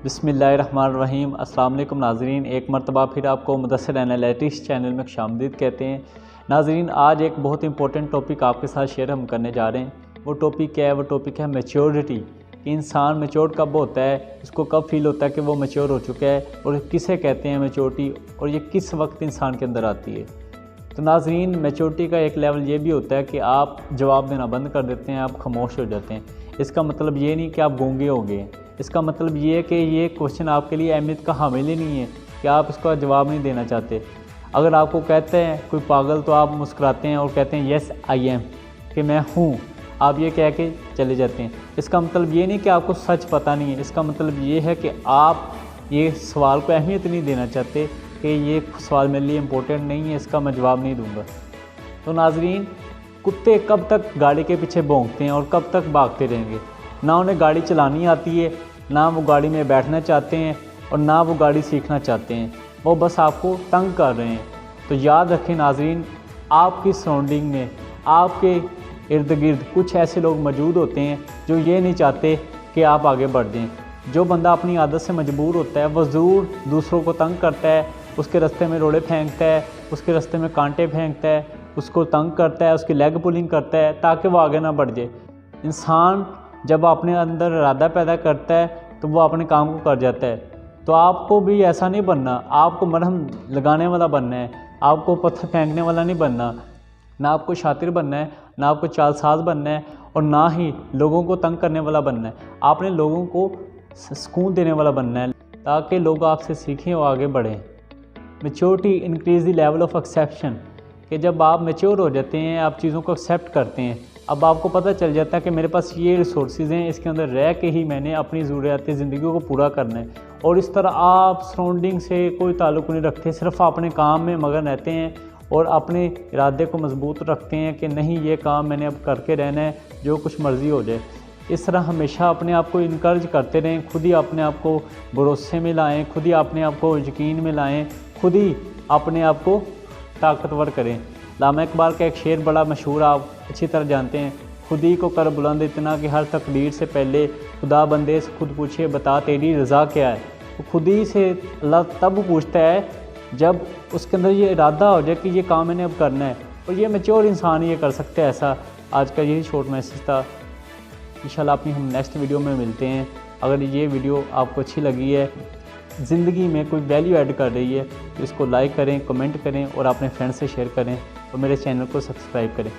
बिस्मिल्लाहिर्रहमानिर्रहीम। अस्सलाम वालेकुम नाज़रीन, एक मरतबा फिर आपको मुदस्सिर एनालिटिक्स चैनल में खुशामदीद कहते हैं। नाज़रीन, आज एक बहुत इंपॉर्टेंट टॉपिक आपके साथ शेयर हम करने जा रहे हैं। वो टॉपिक क्या है? वो टॉपिक है मैच्योरिटी। कि इंसान मैच्योर कब होता है, उसको कब फील होता है कि वो मैच्योर हो चुका है, और किसे कहते हैं मैच्योरिटी, और ये किस वक्त इंसान के अंदर आती है। तो नाज़रीन, मैच्योरिटी का एक लेवल ये भी होता है कि आप जवाब देना बंद कर देते हैं, आप खामोश हो जाते हैं। इसका मतलब ये नहीं कि आप गूंगे हो गए। इसका मतलब ये है कि ये क्वेश्चन आपके लिए अहमियत का हामिल ही नहीं है कि आप इसका जवाब नहीं देना चाहते। अगर आपको कहते हैं कोई पागल तो आप मुस्कुराते हैं और कहते हैं येस आई एम, कि मैं हूँ। आप ये कह के चले जाते हैं। इसका मतलब ये नहीं कि आपको सच पता नहीं है। इसका मतलब ये है कि आप ये सवाल को अहमियत नहीं देना चाहते कि ये सवाल मेरे लिए इम्पोर्टेंट नहीं है, इसका मैं जवाब नहीं दूंगा। तो नाज़रीन, कुत्ते कब तक गाड़ी के पीछे भौंकते हैं और कब तक भागते रहेंगे? ना उन्हें गाड़ी चलानी आती है, ना वो गाड़ी में बैठना चाहते हैं, और ना वो गाड़ी सीखना चाहते हैं। वो बस आपको तंग कर रहे हैं। तो याद रखें नाज़रीन, आपकी सराउंडिंग में, आपके इर्द गिर्द कुछ ऐसे लोग मौजूद होते हैं जो ये नहीं चाहते कि आप आगे बढ़ जाएं। जो बंदा अपनी आदत से मजबूर होता है वो ज़रूर दूसरों को तंग करता है, उसके रास्ते में रोड़े फेंकता है, उसके रास्ते में कांटे फेंकता है, उसको तंग करता है, उसकी लेग पुलिंग करता है ताकि वो आगे ना बढ़ जाए। इंसान जब अपने अंदर इरादा पैदा करता है तो वो अपने काम को कर जाता है। तो आपको भी ऐसा नहीं बनना। आपको मरहम लगाने वाला बनना है, आपको पत्थर फेंकने वाला नहीं बनना। ना आपको शातिर बनना है, ना आपको चालसाज बनना है, और ना ही लोगों को तंग करने वाला बनना है। आपने लोगों को सुकून देने वाला बनना है ताकि लोग आपसे सीखें और आगे बढ़ें। Maturity increase the level of exception. कि जब आप मैच्योर हो जाते हैं, आप चीज़ों को एक्सेप्ट करते हैं। अब आपको पता चल जाता है कि मेरे पास ये रिसोर्सेज हैं, इसके अंदर रह के ही मैंने अपनी ज़रूरियात ज़िंदगी को पूरा करना है। और इस तरह आप सराउंडिंग से कोई ताल्लुक़ नहीं रखते, सिर्फ अपने काम में मगन रहते हैं और अपने इरादे को मजबूत रखते हैं कि नहीं, ये काम मैंने अब करके रहना है, जो कुछ मर्ज़ी हो जाए। इस तरह हमेशा अपने आप को इनकरेज करते रहें, खुद ही अपने आप को भरोसे में लाएँ, खुद ही अपने आप को यकीन में लाएँ, खुद ही अपने आप को ताकतवर करें। अल्लामा इकबाल का एक शेर बड़ा मशहूर, आप अच्छी तरह जानते हैं, खुद ही को कर बुलंद इतना कि हर तकदीर से पहले खुदा बंदे से खुद पूछे बता तेरी रज़ा क्या है। तो खुद ही से अल्लाह तब पूछता है जब उसके अंदर ये इरादा हो जाए कि ये काम मैंने अब करना है, और ये मैच्योर इंसान ही ये कर सकते हैं। ऐसा आज का यही शॉर्ट मैसेज था। इंशाल्लाह अपनी हम नेक्स्ट वीडियो में मिलते हैं। अगर ये वीडियो आपको अच्छी लगी है, ज़िंदगी में कोई वैल्यू ऐड कर रही है, तो इसको लाइक करें, कमेंट करें और अपने फ्रेंड से शेयर करें, और मेरे चैनल को सब्सक्राइब करें।